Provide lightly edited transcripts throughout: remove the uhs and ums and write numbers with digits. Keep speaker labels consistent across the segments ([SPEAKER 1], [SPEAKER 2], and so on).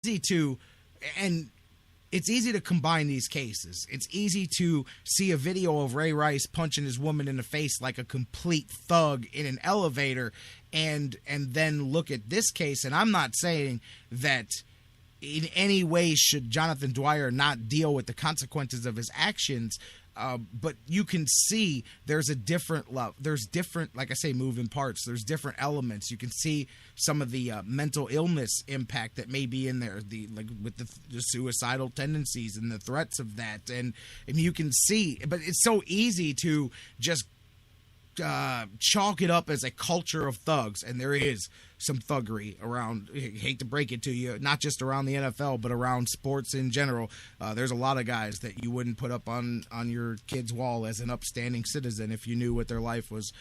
[SPEAKER 1] easy to, and it's easy to combine these cases. It's easy to see a video of Ray Rice punching his woman in the face like a complete thug in an elevator, and then look at this case. And I'm not saying that in any way should Jonathan Dwyer not deal with the consequences of his actions. But you can see there's a different love. There's different, like I say, moving parts. There's different elements. You can see some of the mental illness impact that may be in there, with the suicidal tendencies and the threats of that. And you can see, but it's so easy to just chalk it up as a culture of thugs, and there is some thuggery around. I hate to break it to you, not just around the NFL, but around sports in general. There's a lot of guys that you wouldn't put up on your kid's wall as an upstanding citizen if you knew what their life was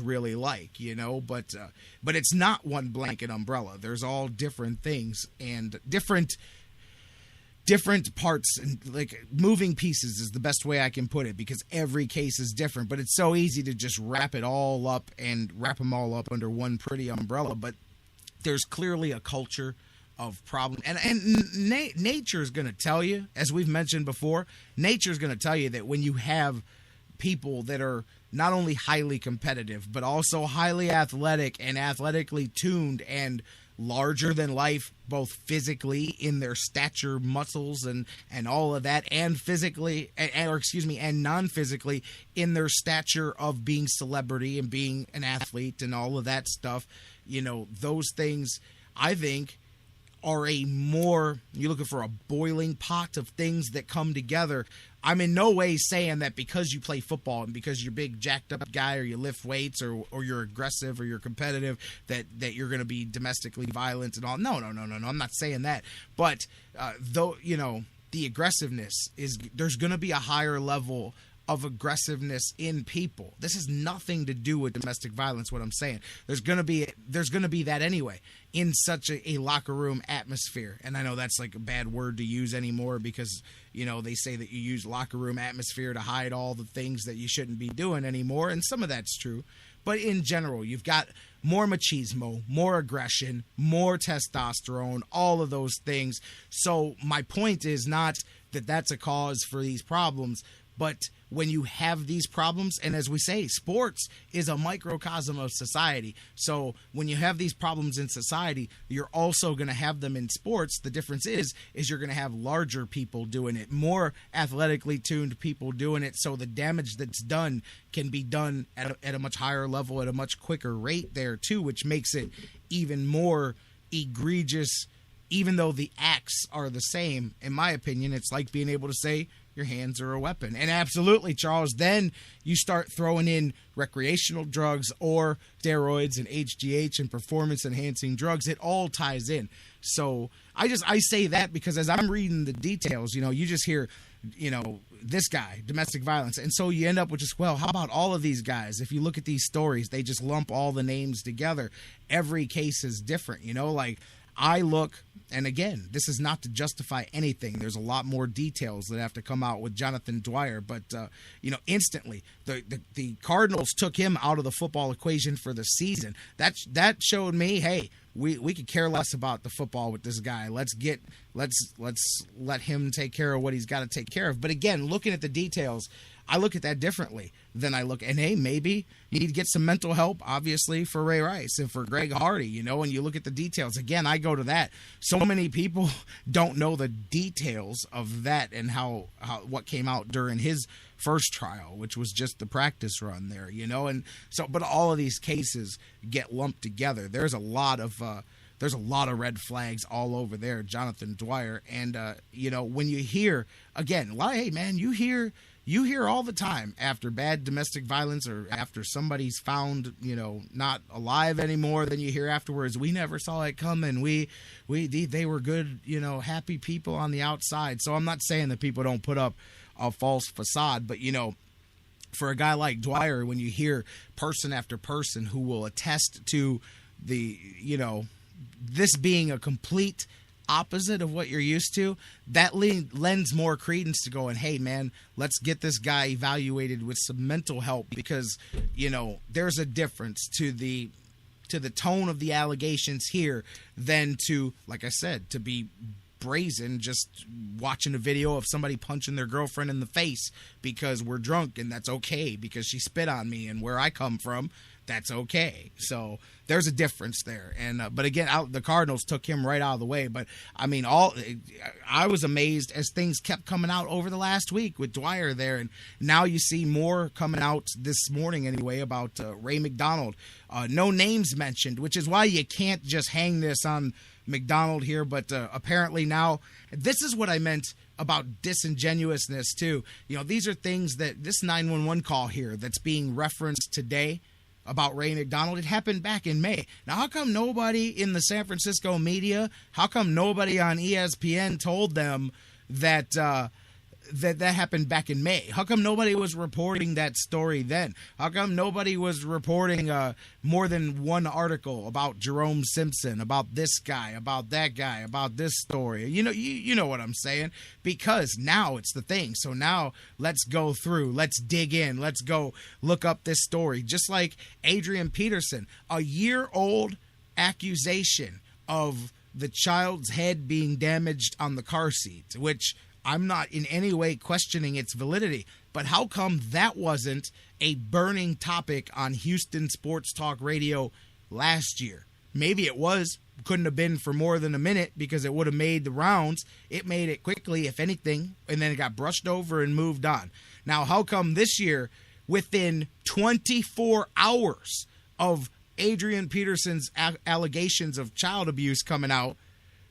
[SPEAKER 1] really like, But it's not one blanket umbrella. There's all different things and different parts, and like moving pieces is the best way I can put it, because every case is different. But it's so easy to just wrap them all up under one pretty umbrella. But there's clearly a culture of problem, and nature is going to tell you, as we've mentioned before, nature is going to tell you that when you have people that are not only highly competitive but also highly athletic and athletically tuned and larger than life, both physically in their stature, muscles, and all of that, and physically, and non-physically in their stature of being celebrity and being an athlete and all of that stuff. Those things, I think, are you're looking for a boiling pot of things that come together. I'm in no way saying that because you play football and because you're a big jacked up guy, or you lift weights, or you're aggressive, or you're competitive, that you're going to be domestically violent and all. No. I'm not saying that. But the aggressiveness there's going to be a higher level of aggressiveness in people. This has nothing to do with domestic violence, what I'm saying. There's going to be that anyway in such a locker room atmosphere. And I know that's like a bad word to use anymore, because they say that you use locker room atmosphere to hide all the things that you shouldn't be doing anymore, and some of that's true. But in general, you've got more machismo, more aggression, more testosterone, all of those things. So my point is not that that's a cause for these problems, but when you have these problems, and as we say, sports is a microcosm of society. So when you have these problems in society, you're also going to have them in sports. The difference is you're going to have larger people doing it, more athletically tuned people doing it. So the damage that's done can be done at a much higher level, at a much quicker rate there too, which makes it even more egregious. Even though the acts are the same, in my opinion, it's like being able to say your hands are a weapon. And absolutely, Charles, then you start throwing in recreational drugs or steroids and HGH and performance-enhancing drugs. It all ties in. So I say that because as I'm reading the details, you just hear, this guy, domestic violence. And so you end up with just, well, how about all of these guys? If you look at these stories, they just lump all the names together. Every case is different, like I look, and again, this is not to justify anything. There's a lot more details that have to come out with Jonathan Dwyer, but instantly the Cardinals took him out of the football equation for the season. That showed me, hey, we could care less about the football with this guy. Let's let him take care of what he's got to take care of. But again, looking at the details, I look at that differently than I look. And hey, maybe you need to get some mental help, obviously, for Ray Rice and for Greg Hardy, and you look at the details. Again, I go to that. So many people don't know the details of that and how what came out during his first trial, which was just the practice run there, and so, but all of these cases get lumped together. There's a lot of red flags all over there, Jonathan Dwyer. And, when you hear, again, hey, man, you hear all the time after bad domestic violence or after somebody's found, not alive anymore, then you hear afterwards, we never saw it coming. They were good, happy people on the outside. So I'm not saying that people don't put up a false facade, but, for a guy like Dwyer, when you hear person after person who will attest to the, this being a complete opposite of what you're used to, that lends more credence to going, hey, man, let's get this guy evaluated with some mental help, because, there's a difference to the to the tone of the allegations here than to, like I said, to be brazen just watching a video of somebody punching their girlfriend in the face because we're drunk, and that's okay because she spit on me, and where I come from, that's okay. So there's a difference there. And but again, the Cardinals took him right out of the way. But I mean, I was amazed as things kept coming out over the last week with Dwyer there, and now you see more coming out this morning anyway about Ray McDonald. No names mentioned, which is why you can't just hang this on McDonald here. But apparently now, this is what I meant about disingenuousness too. You know, these are things that this 911 call here that's being referenced today about Ray McDonald, it happened back in May. Now, how come nobody in the San Francisco media, how come nobody on ESPN told them that that happened back in May? How come nobody was reporting that story then? How come nobody was reporting more than one article about Jerome Simpson, about this guy, about that guy, about this story? You know what I'm saying? Because now it's the thing. So now let's go through. Let's dig in. Let's go look up this story. Just like Adrian Peterson, a year-old accusation of the child's head being damaged on the car seat, which I'm not in any way questioning its validity, but how come that wasn't a burning topic on Houston Sports Talk Radio last year? Maybe it was. Couldn't have been for more than a minute because it would have made the rounds. It made it quickly, if anything, and then it got brushed over and moved on. Now, how come this year, within 24 hours of Adrian Peterson's allegations of child abuse coming out,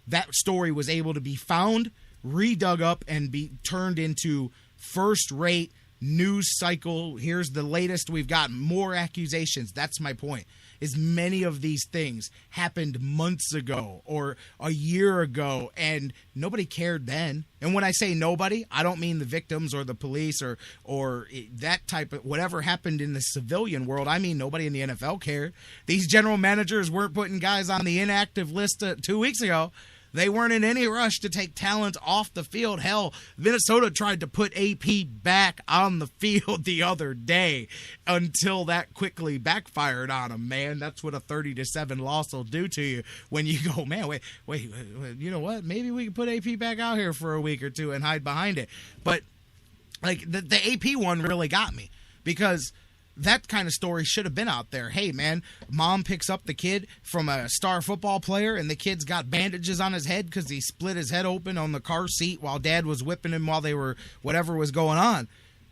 [SPEAKER 1] that story was able to be found, redug up, and be turned into first-rate news cycle? Here's the latest. We've got more accusations. That's my point, is many of these things happened months ago or a year ago, and nobody cared then. And when I say nobody, I don't mean the victims or the police or that type of whatever happened in the civilian world. I mean nobody in the NFL cared. These general managers weren't putting guys on the inactive list 2 weeks ago. They weren't in any rush to take talent off the field. Hell, Minnesota tried to put AP back on the field the other day until that quickly backfired on them, man. That's what a 30-7 loss will do to you when you go, man, wait, you know what? Maybe we can put AP back out here for a week or two and hide behind it. But, like, the AP one really got me because that kind of story should have been out there. Hey, man, mom picks up the kid from a star football player, and the kid's got bandages on his head because he split his head open on the car seat while dad was whipping him while they were whatever was going on.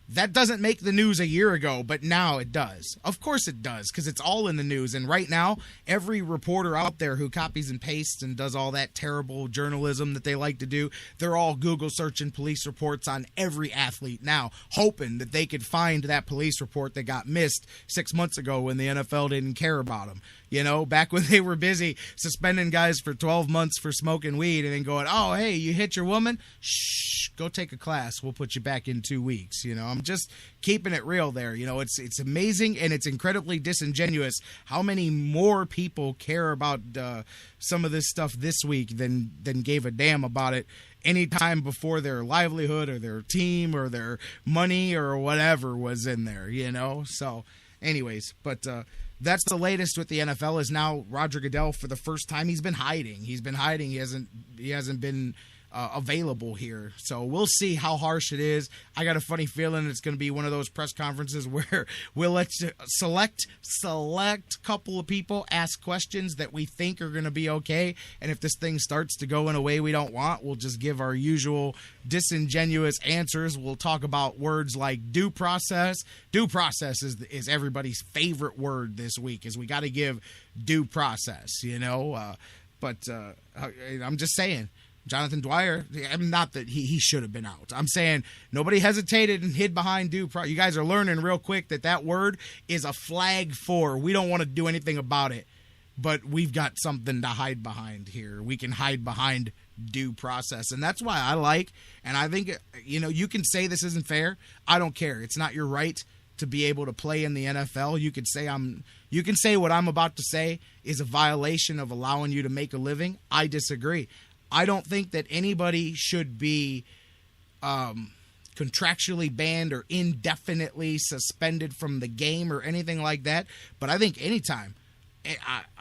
[SPEAKER 1] That doesn't make the news a year ago, but now it does. Of course it does, because it's all in the news. And right now, every reporter out there who copies and pastes and does all that terrible journalism that they like to do, they're all Google searching police reports on every athlete now, hoping that they could find that police report that got missed 6 months ago when the NFL didn't care about them. You know, back when they were busy suspending guys for 12 months for smoking weed and then going, oh, hey, you hit your woman? Shh, go take a class. We'll put you back in 2 weeks. You know, I'm just keeping it real there. You know, it's amazing, and it's incredibly disingenuous how many more people care about some of this stuff this week than gave a damn about it any time before their livelihood or their team or their money or whatever was in there, you know? So anyways, but that's the latest with the NFL is now Roger Goodell, for the first time, he's been hiding. He hasn't been available here. So we'll see how harsh it is. I got a funny feeling it's going to be one of those press conferences where we'll let select couple of people ask questions that we think are going to be okay. And if this thing starts to go in a way we don't want, we'll just give our usual disingenuous answers. We'll talk about words like due process. Due process is everybody's favorite word this week, is we got to give due process, you know. But I'm just saying, Jonathan Dwyer, not that he should have been out. I'm saying nobody hesitated and hid behind due process. You guys are learning real quick that word is a flag for, we don't want to do anything about it, but we've got something to hide behind here. We can hide behind due process. And that's why I like, and I think, you know, you can say this isn't fair. I don't care. It's not your right to be able to play in the NFL. You can say what I'm about to say is a violation of allowing you to make a living. I disagree. I don't think that anybody should be contractually banned or indefinitely suspended from the game or anything like that. But I think anytime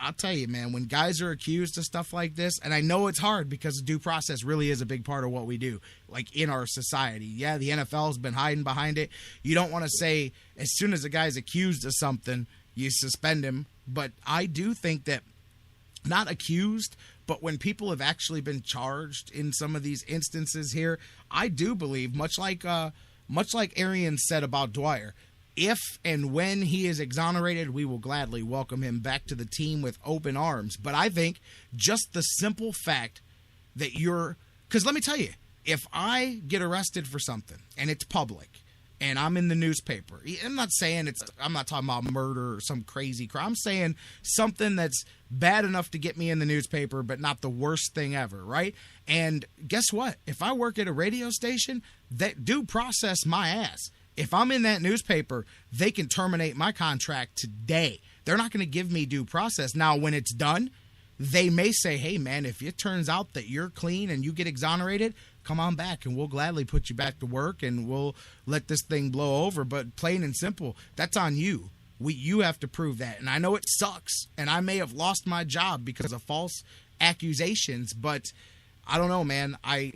[SPEAKER 1] I'll tell you, man, when guys are accused of stuff like this, and I know it's hard because due process really is a big part of what we do, like in our society. Yeah, the NFL has been hiding behind it. You don't want to say as soon as a guy's accused of something, you suspend him. But I do think that, not accused, but when people have actually been charged in some of these instances here, I do believe, much like Arian said about Dwyer, if and when he is exonerated, we will gladly welcome him back to the team with open arms. But I think just the simple fact that because let me tell you, if I get arrested for something and it's public and I'm in the newspaper, I'm not talking about murder or some crazy crime. I'm saying something that's bad enough to get me in the newspaper, but not the worst thing ever, right? And guess what? If I work at a radio station, that due process my ass. If I'm in that newspaper, they can terminate my contract today. They're not going to give me due process. Now, when it's done, they may say, hey, man, if it turns out that you're clean and you get exonerated, come on back and we'll gladly put you back to work and we'll let this thing blow over. But plain and simple, that's on you. You have to prove that. And I know it sucks, and I may have lost my job because of false accusations, but I don't know, man. I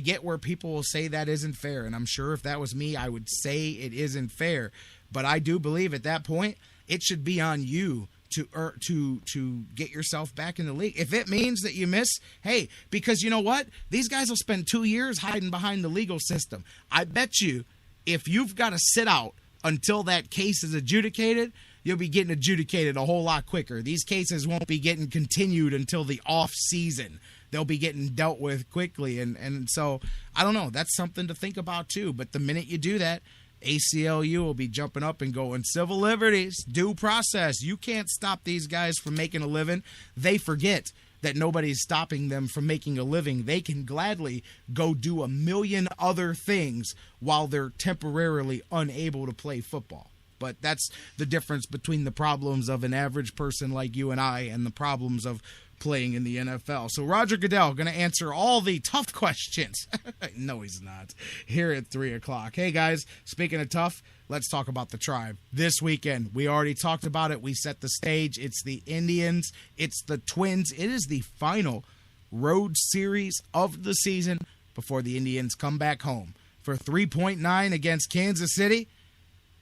[SPEAKER 1] get where people will say that isn't fair, and I'm sure if that was me, I would say it isn't fair. But I do believe at that point, it should be on you to get yourself back in the league. If it means that you miss, hey, because you know what? These guys will spend 2 years hiding behind the legal system. I bet you if you've got to sit out until that case is adjudicated, you'll be getting adjudicated a whole lot quicker. These cases won't be getting continued until the off season. They'll be getting dealt with quickly. And so, I don't know. That's something to think about, too. But the minute you do that, ACLU will be jumping up and going, civil liberties, due process. You can't stop these guys from making a living. They forget that nobody's stopping them from making a living. They can gladly go do a million other things while they're temporarily unable to play football. But that's the difference between the problems of an average person like you and I and the problems of playing in the NFL. So Roger Goodell going to answer all the tough questions. No, he's not. Here at 3 o'clock. Hey, guys, speaking of tough, let's talk about the Tribe. This weekend, we already talked about it. We set the stage. It's the Indians. It's the Twins. It is the final road series of the season before the Indians come back home for 3.9 against Kansas City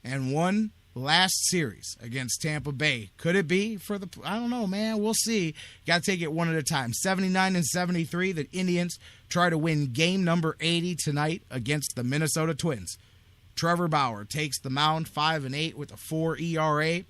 [SPEAKER 1] and one last series against Tampa Bay. Could it be for the... I don't know, man. We'll see. Got to take it one at a time. 79-73, the Indians try to win game number 80 tonight against the Minnesota Twins. Trevor Bauer takes the mound, 5-8 with a 4 ERA.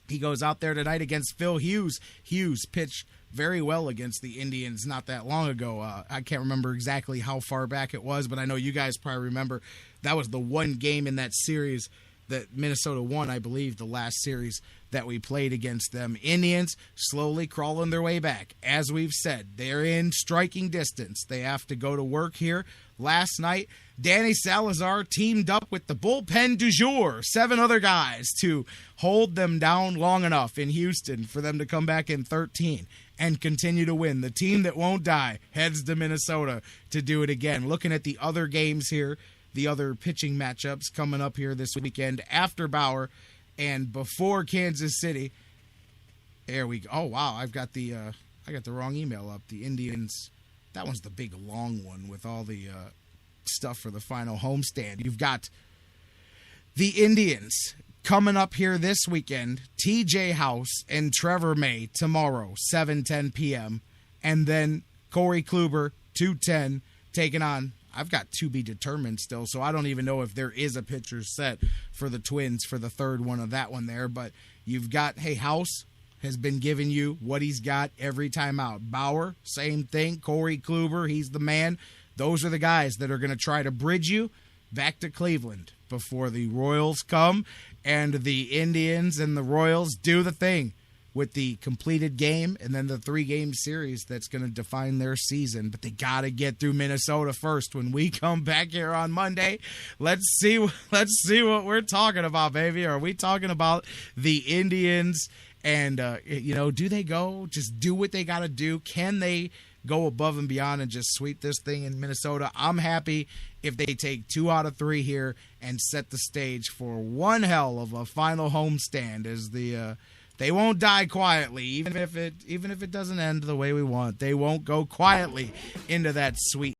[SPEAKER 1] He goes out there tonight against Phil Hughes. Hughes pitched very well against the Indians not that long ago. I can't remember exactly how far back it was, but I know you guys probably remember that was the one game in that series that Minnesota won, I believe, the last series that we played against them. Indians slowly crawling their way back. As we've said, they're in striking distance. They have to go to work here. Last night, Danny Salazar teamed up with the bullpen du jour, 7 other guys, to hold them down long enough in Houston for them to come back in 13 and continue to win. The team that won't die heads to Minnesota to do it again. Looking at the other games here, the other pitching matchups coming up here this weekend after Bauer and before Kansas City. There we go. Oh, wow. I got the wrong email up. The Indians, that one's the big long one with all the stuff for the final homestand. You've got the Indians coming up here this weekend. TJ House and Trevor May tomorrow, 7:10 p.m. And then Corey Kluber, 2:10, taking on, I've got to be determined still, so I don't even know if there is a pitcher set for the Twins for the third one of that one there. But you've got, hey, House has been giving you what he's got every time out. Bauer, same thing. Corey Kluber, he's the man. Those are the guys that are going to try to bridge you back to Cleveland before the Royals come and the Indians and the Royals do the thing with the completed game and then the 3-game series that's going to define their season. But they got to get through Minnesota first. When we come back here on Monday, let's see what we're talking about, baby. Are we talking about the Indians and, do they go just do what they got to do? Can they go above and beyond and just sweep this thing in Minnesota? I'm happy if they take 2 out of 3 here and set the stage for one hell of a final homestand as They won't die quietly, even if it doesn't end the way we want. They won't go quietly into that sweet